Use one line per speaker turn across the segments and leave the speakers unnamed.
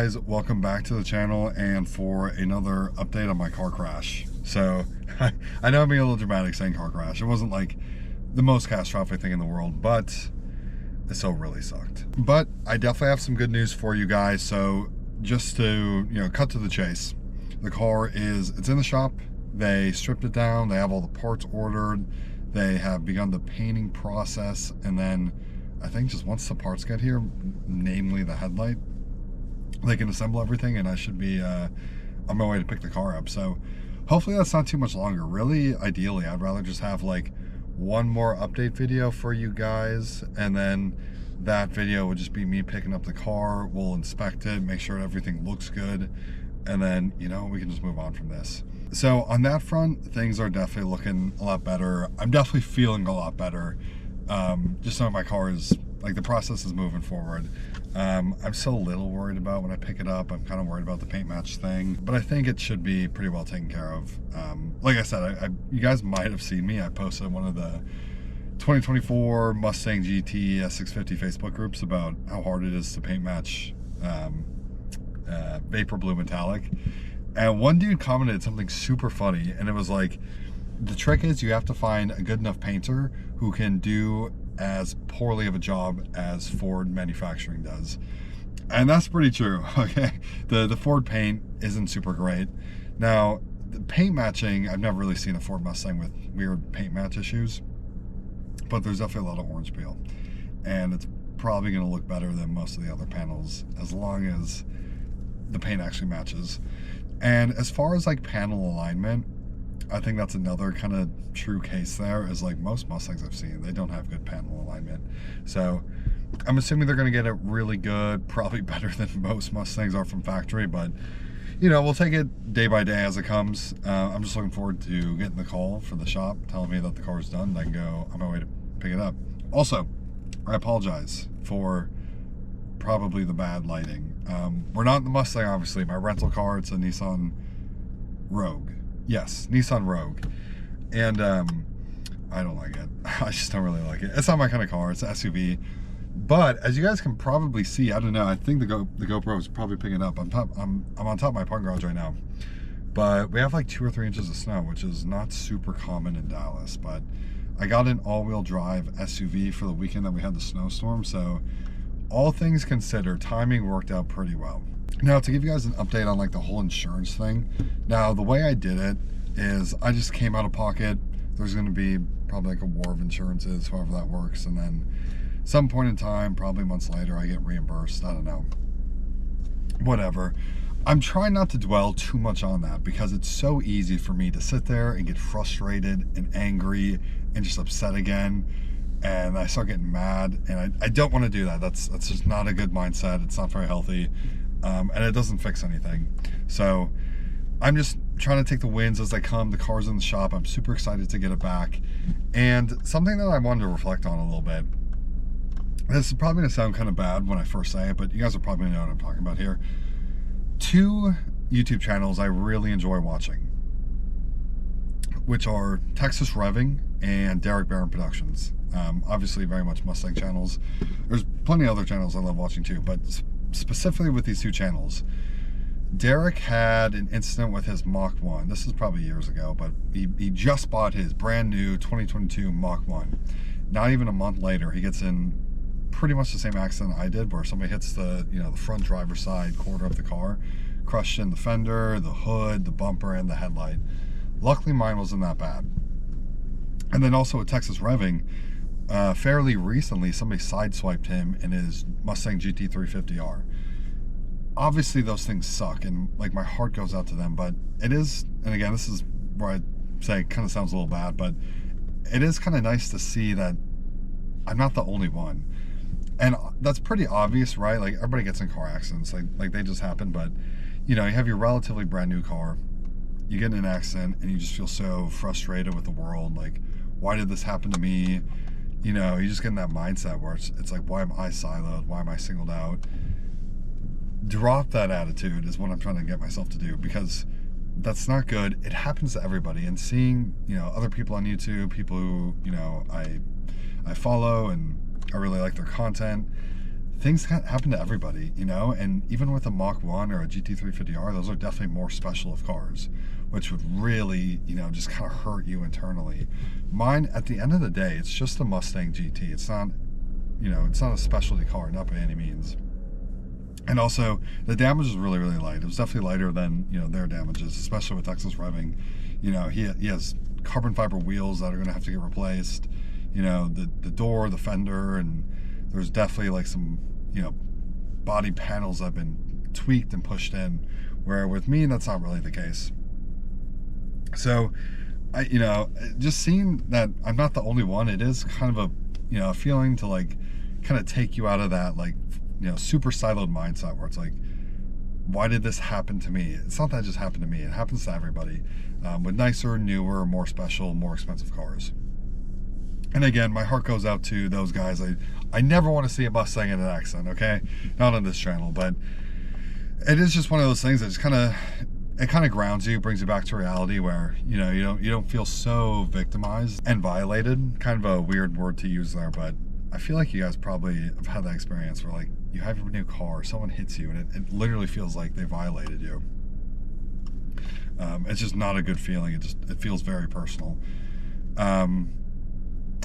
guys, welcome back to the channel and for another update on my car crash. So I know I'm being a little dramatic saying car crash. It wasn't like the most catastrophic thing in the world, but it still really sucked. But I definitely have some good news for you guys. So just to, cut to the chase, the car it's in the shop. They stripped it down. They have all the parts ordered. They have begun the painting process, and then I think just once the parts get here, namely the headlight, they can assemble everything and I should be on my way to pick the car up. So hopefully that's not too much longer. Really, ideally, I'd rather just have like one more update video for you guys, and then that video would just be me picking up the car. We'll inspect it, make sure everything looks good, and then, we can just move on from this. So on that front, things are definitely looking a lot better. I'm definitely feeling a lot better. Just knowing my car is, like, the process is moving forward. I'm still a little worried about when I pick it up. I'm kind of worried about the paint match thing, but I think it should be pretty well taken care of. Like I said, you guys might have seen me. I posted one of the 2024 Mustang GT S650 Facebook groups about how hard it is to paint match Vapor Blue Metallic. And one dude commented something super funny, and it was like, the trick is you have to find a good enough painter who can do as poorly of a job as Ford manufacturing does. And that's pretty true, okay? The Ford paint isn't super great. Now, the paint matching, I've never really seen a Ford Mustang with weird paint match issues, but there's definitely a lot of orange peel. And it's probably gonna look better than most of the other panels as long as the paint actually matches. And as far as like panel alignment, I think that's another kind of true case there, is like most Mustangs I've seen, they don't have good panel alignment. So I'm assuming they're going to get it really good, probably better than most Mustangs are from factory, but we'll take it day by day as it comes. I'm just looking forward to getting the call for the shop telling me that the car is done and I can go on my way to pick it up. Also, I apologize for probably the bad lighting. We're not in the Mustang, obviously. My rental car, it's a Nissan Rogue. Yes, Nissan Rogue. And I don't like it. I just don't really like it. It's not my kind of car. It's an SUV. But as you guys can probably see, I don't know, I think the GoPro is probably picking it up. I'm on top of my parking garage right now. But we have like 2 or 3 inches of snow, which is not super common in Dallas. But I got an all-wheel drive SUV for the weekend that we had the snowstorm. So all things considered, timing worked out pretty well. Now, to give you guys an update on like the whole insurance thing. Now, the way I did it is I just came out of pocket. There's going to be probably like a war of insurances, however that works. And then some point in time, probably months later, I get reimbursed. I don't know. Whatever. I'm trying not to dwell too much on that because it's so easy for me to sit there and get frustrated and angry and just upset again. And I start getting mad, and I don't want to do that. That's just not a good mindset. It's not very healthy. And it doesn't fix anything. So I'm just trying to take the wins as they come. The car's in the shop. I'm super excited to get it back. And something that I wanted to reflect on a little bit. This is probably going to sound kind of bad when I first say it, but you guys are probably going to know what I'm talking about here. 2 YouTube channels I really enjoy watching, which are Texas Revving and Derek Barron Productions. Obviously very much Mustang channels. There's plenty of other channels I love watching too, but specifically with these 2 channels, Derek had an incident with his Mach 1. This is probably years ago, but he just bought his brand new 2022 Mach 1. Not even a month later, he gets in pretty much the same accident I did, where somebody hits the the front driver's side quarter of the car, crushed in the fender, the hood, the bumper, and the headlight. Luckily, mine wasn't that bad. And then also at Texas Revving, fairly recently, somebody sideswiped him in his Mustang GT350R. Obviously, those things suck, and like my heart goes out to them. But it is, and again, this is where I say it kind of sounds a little bad, but it is kind of nice to see that I'm not the only one. And that's pretty obvious, right? Like, everybody gets in car accidents, like they just happen. But you have your relatively brand new car, you get in an accident, and you just feel so frustrated with the world. Like, why did this happen to me? You just get in that mindset where it's like, why am I siloed? Why am I singled out? Drop that attitude is what I'm trying to get myself to do, because that's not good. It happens to everybody. And seeing, other people on YouTube, people who, I follow and I really like their content, things happen to everybody, you know, and even with a Mach 1 or a GT350R, those are definitely more special of cars, which would really, you know, just kind of hurt you internally. Mine, at the end of the day, it's just a Mustang GT. It's not, you know, it's not a specialty car, not by any means. And also, the damage is really, really light. It was definitely lighter than, you know, their damages, especially with Texas revving. You know, he has carbon fiber wheels that are going to have to get replaced. You know, the door, the fender, and there's definitely like some, you know, body panels that have been tweaked and pushed in, where with me, that's not really the case. So, you know, just seeing that I'm not the only one, it is kind of a, you know, a feeling to like kind of take you out of that, like, you know, super siloed mindset where it's like, why did this happen to me? It's not that it just happened to me. It happens to everybody with nicer, newer, more special, more expensive cars. And again, my heart goes out to those guys. I never want to see a Mustang in an accident, okay? Not on this channel, but it is just one of those things that just kind of grounds you, brings you back to reality where, you know, you don't feel so victimized and violated. Kind of a weird word to use there, but I feel like you guys probably have had that experience where like you have your new car, someone hits you, and it literally feels like they violated you. It's just not a good feeling. It feels very personal.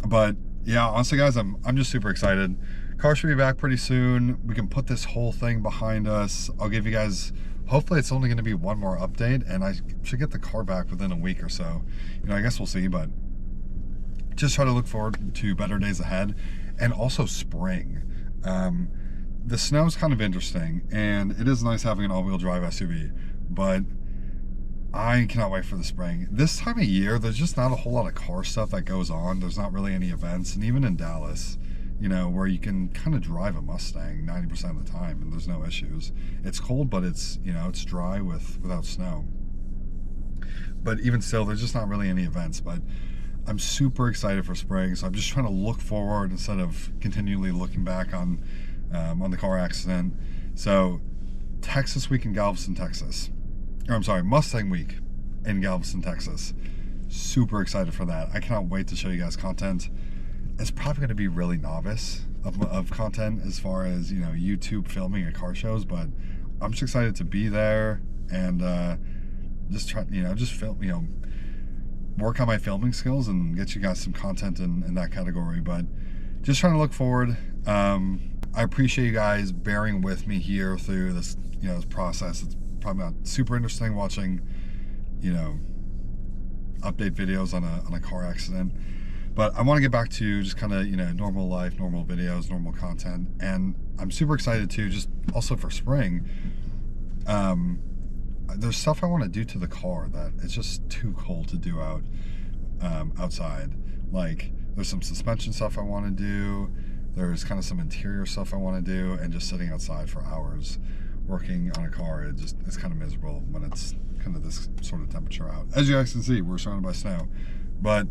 But yeah, honestly guys, I'm just super excited. Car should be back pretty soon. We can put this whole thing behind us. I'll give you guys, hopefully it's only going to be one more update, and I should get the car back within a week or so. You know, I guess we'll see, but just try to look forward to better days ahead. And also spring. The snow is kind of interesting, and it is nice having an all-wheel drive SUV, but I cannot wait for the spring. This time of year, there's just not a whole lot of car stuff that goes on. There's not really any events, and even in Dallas, you know, where you can kind of drive a Mustang 90% of the time, and there's no issues. It's cold, but it's, you know, it's dry without snow. But even still, there's just not really any events, but I'm super excited for spring, so I'm just trying to look forward instead of continually looking back on the car accident. So, Texas Week in Galveston, Texas. Or I'm sorry, Mustang Week in Galveston, Texas. Super excited for that. I cannot wait to show you guys content. It's probably going to be really novice of content as far as, you know, YouTube filming at car shows, but I'm just excited to be there and just try, you know, just film, you know, work on my filming skills and get you guys some content in that category. But just trying to look forward. I appreciate you guys bearing with me here through this, you know, this process. It's probably not super interesting watching, you know, update videos on a car accident, but I want to get back to just kind of, you know, normal life, normal videos, normal content. And I'm super excited too, just also for spring. There's stuff I want to do to the car that it's just too cold to do outside. Like, there's some suspension stuff I want to do. There's kind of some interior stuff I want to do, and just sitting outside for hours working on a car, it's kind of miserable when it's kind of this sort of temperature out. As you guys can see, we're surrounded by snow. But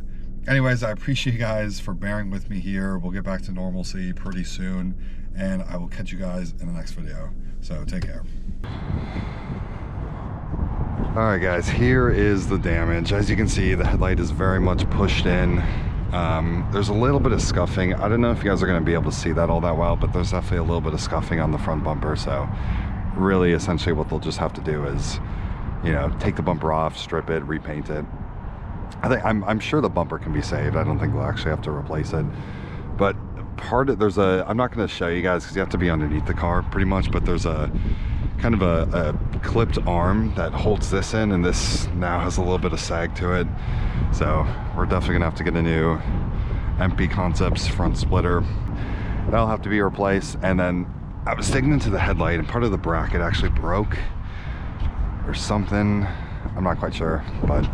anyways, I appreciate you guys for bearing with me here. We'll get back to normalcy pretty soon, and I will catch you guys in the next video. So take care. Alright guys, here is the damage. As you can see, the headlight is very much pushed in. There's a little bit of scuffing. I don't know if you guys are going to be able to see that all that well, but there's definitely a little bit of scuffing on the front bumper. So really, essentially what they'll just have to do is, you know, take the bumper off, strip it, repaint it. I'm sure the bumper can be saved. I don't think they'll actually have to replace it. But I'm not going to show you guys because you have to be underneath the car pretty much, but there's a kind of a clipped arm that holds this in, and this now has a little bit of sag to it. So we're definitely gonna have to get a new MP Concepts front splitter. That'll have to be replaced. And then I was digging into the headlight, and part of the bracket actually broke or something. I'm not quite sure, but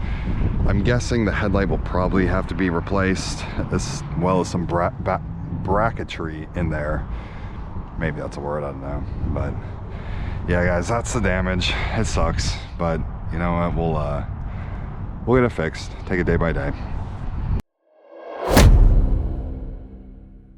I'm guessing the headlight will probably have to be replaced, as well as some bracketry in there. Maybe that's a word, I don't know. But yeah guys, that's the damage. It sucks, but you know what, we'll get it fixed. Take it day by day.